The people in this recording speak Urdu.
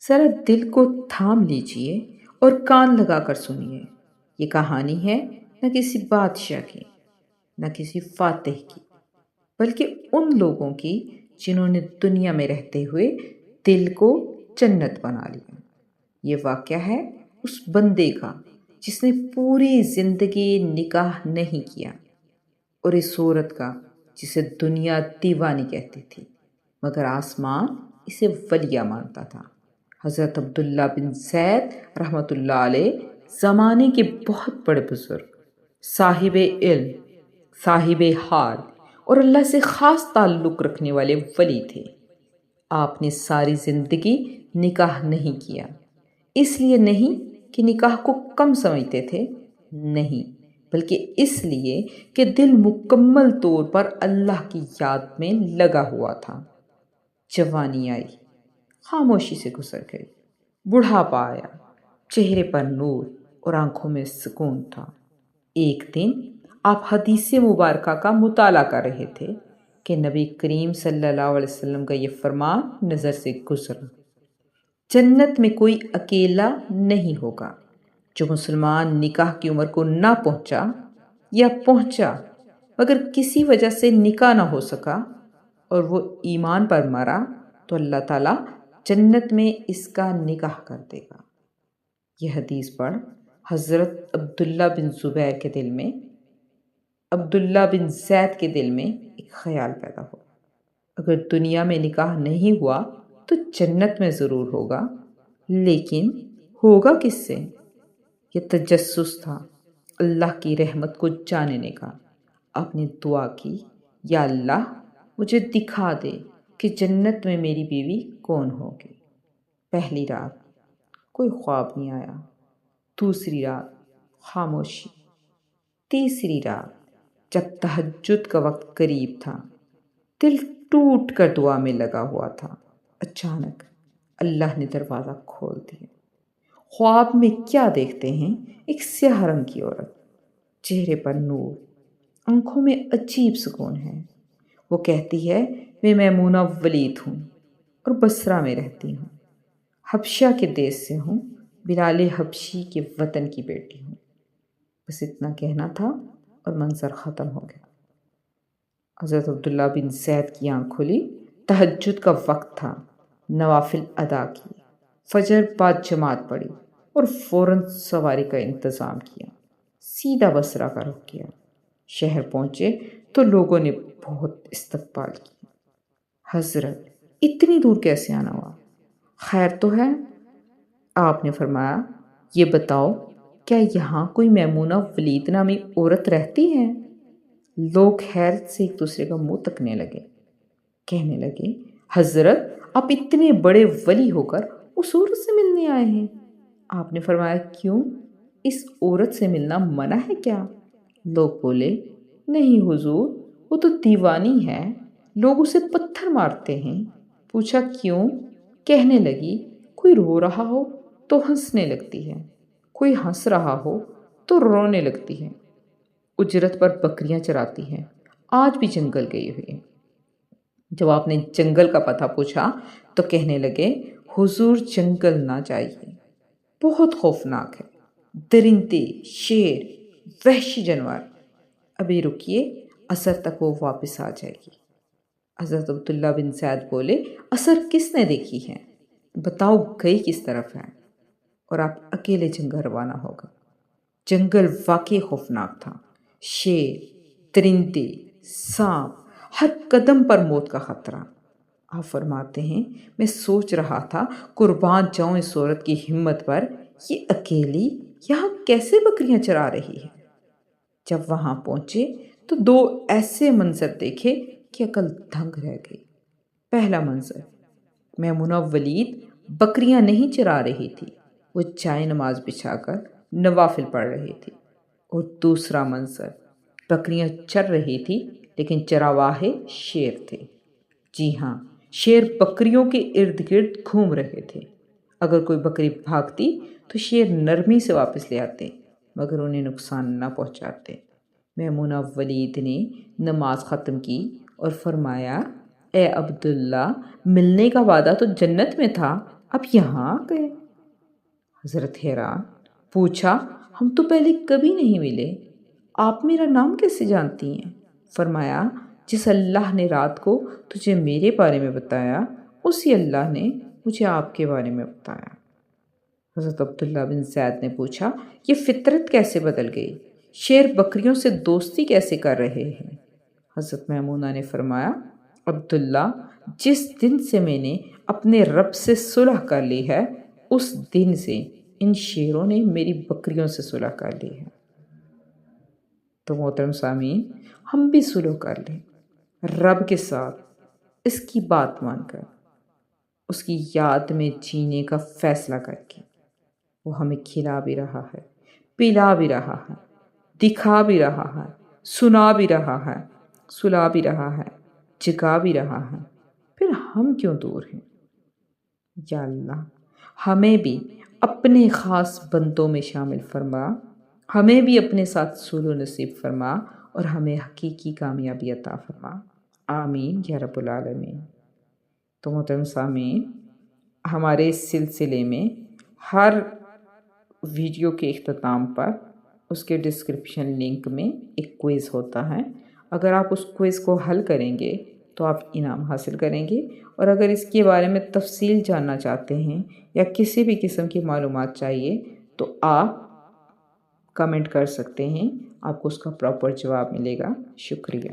ذرا دل کو تھام لیجئے اور کان لگا کر سنیے۔ یہ کہانی ہے نہ کسی بادشاہ کی، نہ کسی فاتح کی، بلکہ ان لوگوں کی جنہوں نے دنیا میں رہتے ہوئے دل کو جنت بنا لیا۔ یہ واقعہ ہے اس بندے کا جس نے پوری زندگی نکاح نہیں کیا، اور اس عورت کا جسے دنیا دیوانی کہتی تھی مگر آسمان اسے ولیہ مانتا تھا۔ حضرت عبداللہ بن زید رحمۃ اللہ علیہ زمانے کے بہت بڑے بزرگ، صاحب علم، صاحب حال اور اللہ سے خاص تعلق رکھنے والے ولی تھے۔ آپ نے ساری زندگی نکاح نہیں کیا، اس لیے نہیں کہ نکاح کو کم سمجھتے تھے، نہیں، بلکہ اس لیے کہ دل مکمل طور پر اللہ کی یاد میں لگا ہوا تھا۔ جوانی آئی، خاموشی سے گزر گئی، بڑھاپا آیا، چہرے پر نور اور آنکھوں میں سکون تھا۔ ایک دن آپ حدیث مبارکہ کا مطالعہ کر رہے تھے کہ نبی کریم صلی اللہ علیہ وسلم کا یہ فرمان نظر سے گزرا: جنت میں کوئی اکیلا نہیں ہوگا۔ جو مسلمان نکاح کی عمر کو نہ پہنچا یا پہنچا مگر کسی وجہ سے نکاح نہ ہو سکا اور وہ ایمان پر مرا تو اللہ تعالیٰ جنت میں اس کا نکاح کر دے گا۔ یہ حدیث پڑھ حضرت عبداللہ بن زبیر کے دل میں، عبداللہ بن زید کے دل میں ایک خیال پیدا ہوا: اگر دنیا میں نکاح نہیں ہوا تو جنت میں ضرور ہوگا، لیکن ہوگا کس سے؟ یہ تجسس تھا اللہ کی رحمت کو جاننے کا۔ آپ نے دعا کی: یا اللہ مجھے دکھا دے کہ جنت میں میری بیوی کون ہوگی۔ پہلی رات کوئی خواب نہیں آیا، دوسری رات خاموشی، تیسری رات جب تہجد کا وقت قریب تھا، دل ٹوٹ کر دعا میں لگا ہوا تھا، اچانک اللہ نے دروازہ کھول دیا۔ خواب میں کیا دیکھتے ہیں؟ ایک سیاہ رنگ کی عورت، چہرے پر نور، آنکھوں میں عجیب سکون ہے۔ وہ کہتی ہے: میں میمونہ ولید ہوں اور بصرہ میں رہتی ہوں، حبشہ کے دیس سے ہوں، بلال حبشی کے وطن کی بیٹی ہوں۔ بس اتنا کہنا تھا اور منظر ختم ہو گیا۔ حضرت عبداللہ بن زید کی آنکھ کھلی، تہجد کا وقت تھا، نوافل ادا کیے، فجر بعد جماعت پڑھی اور فوراً سواری کا انتظام کیا، سیدھا بصرہ کا رخ کیا۔ شہر پہنچے تو لوگوں نے بہت استقبال کیا۔ حضرت اتنی دور کیسے آنا ہوا؟ خیر تو ہے؟ آپ نے فرمایا: یہ بتاؤ کیا یہاں کوئی میمونہ ولید نامی عورت رہتی ہے؟ لوگ حیرت سے ایک دوسرے کا منہ تکنے لگے، کہنے لگے: حضرت آپ اتنے بڑے ولی ہو کر اس عورت سے ملنے آئے ہیں؟ آپ نے فرمایا: کیوں، اس عورت سے ملنا منع ہے کیا؟ لوگ بولے: نہیں حضور، وہ تو دیوانی ہے، لوگ اسے پتھر مارتے ہیں۔ پوچھا: کیوں؟ کہنے لگی: کوئی رو رہا ہو تو ہنسنے لگتی ہے، کوئی ہنس رہا ہو تو رونے لگتی ہے، اجرت پر بکریاں چراتی ہے، آج بھی جنگل گئی ہوئی ہے۔ جب آپ نے جنگل کا پتہ پوچھا تو کہنے لگے: حضور جنگل نہ جائیے، بہت خوفناک ہے، درندے، شیر، وحشی جانور، ابھی رکیے، عصر تک وہ واپس آ جائے گی۔ حضرت عبداللہ بن زید بولے: عصر کس نے دیکھی ہے؟ بتاؤ گئی کس طرف ہے؟ اور آپ اکیلے جنگل روانہ ہو گئے۔ جنگل واقعی خوفناک تھا، شیر، درندے، سانپ، ہر قدم پر موت کا خطرہ۔ آپ فرماتے ہیں: میں سوچ رہا تھا قربان جاؤں اس عورت کی ہمت پر، یہ اکیلی یہاں کیسے بکریاں چرا رہی ہے؟ جب وہاں پہنچے تو دو ایسے منظر دیکھے کہ عقل دنگ رہ گئی۔ پہلا منظر، میمونہ ولید بکریاں نہیں چرا رہی تھی، وہ جائے نماز بچھا کر نوافل پڑھ رہی تھی۔ اور دوسرا منظر، بکریاں چر رہی تھی لیکن چراواہے شیر تھے۔ جی ہاں، شیر بکریوں کے ارد گرد گھوم رہے تھے۔ اگر کوئی بکری بھاگتی تو شیر نرمی سے واپس لے آتے مگر انہیں نقصان نہ پہنچاتے۔ میمونہ ولید نے نماز ختم کی اور فرمایا: اے عبداللہ، ملنے کا وعدہ تو جنت میں تھا، اب یہاں آ گئے؟ حضرت حیران، پوچھا ہم تو پہلے کبھی نہیں ملے، آپ میرا نام کیسے جانتی ہیں؟ فرمایا جس اللہ نے رات کو تجھے میرے بارے میں بتایا اسی اللہ نے مجھے آپ کے بارے میں بتایا۔ حضرت عبداللہ بن زید نے پوچھا یہ فطرت کیسے بدل گئی؟ شیر بکریوں سے دوستی کیسے کر رہے ہیں؟ حضرت میمونہ نے فرمایا عبداللہ، جس دن سے میں نے اپنے رب سے صلح کر لی ہے اس دن سے ان شیروں نے میری بکریوں سے صلح کر لی ہے۔ تو محترم سامعین، ہم بھی صلح کر لیں رب کے ساتھ، اس کی بات مان کر، اس کی یاد میں جینے کا فیصلہ کر کے۔ وہ ہمیں کھلا بھی رہا ہے، پلا بھی رہا ہے، دکھا بھی رہا ہے، سنا بھی رہا ہے، سلا بھی رہا ہے، جگا بھی رہا ہے، پھر ہم کیوں دور ہیں؟ یا اللہ ہمیں بھی اپنے خاص بندوں میں شامل فرما، ہمیں بھی اپنے ساتھ صلح نصیب فرما اور ہمیں حقیقی کامیابی عطا فرما، آمین یا رب العالمین۔ تو محترم سامعین، ہمارے اس سلسلے میں ہر ویڈیو کے اختتام پر اس کے ڈسکرپشن لنک میں ایک کوئز ہوتا ہے، اگر آپ اس کوئز کو حل کریں گے تو آپ انعام حاصل کریں گے، اور اگر اس کے بارے میں تفصیل جاننا چاہتے ہیں یا کسی بھی قسم کی معلومات چاہیے تو آپ کمنٹ کر سکتے ہیں، آپ کو اس کا پراپر جواب ملے گا۔ شکریہ۔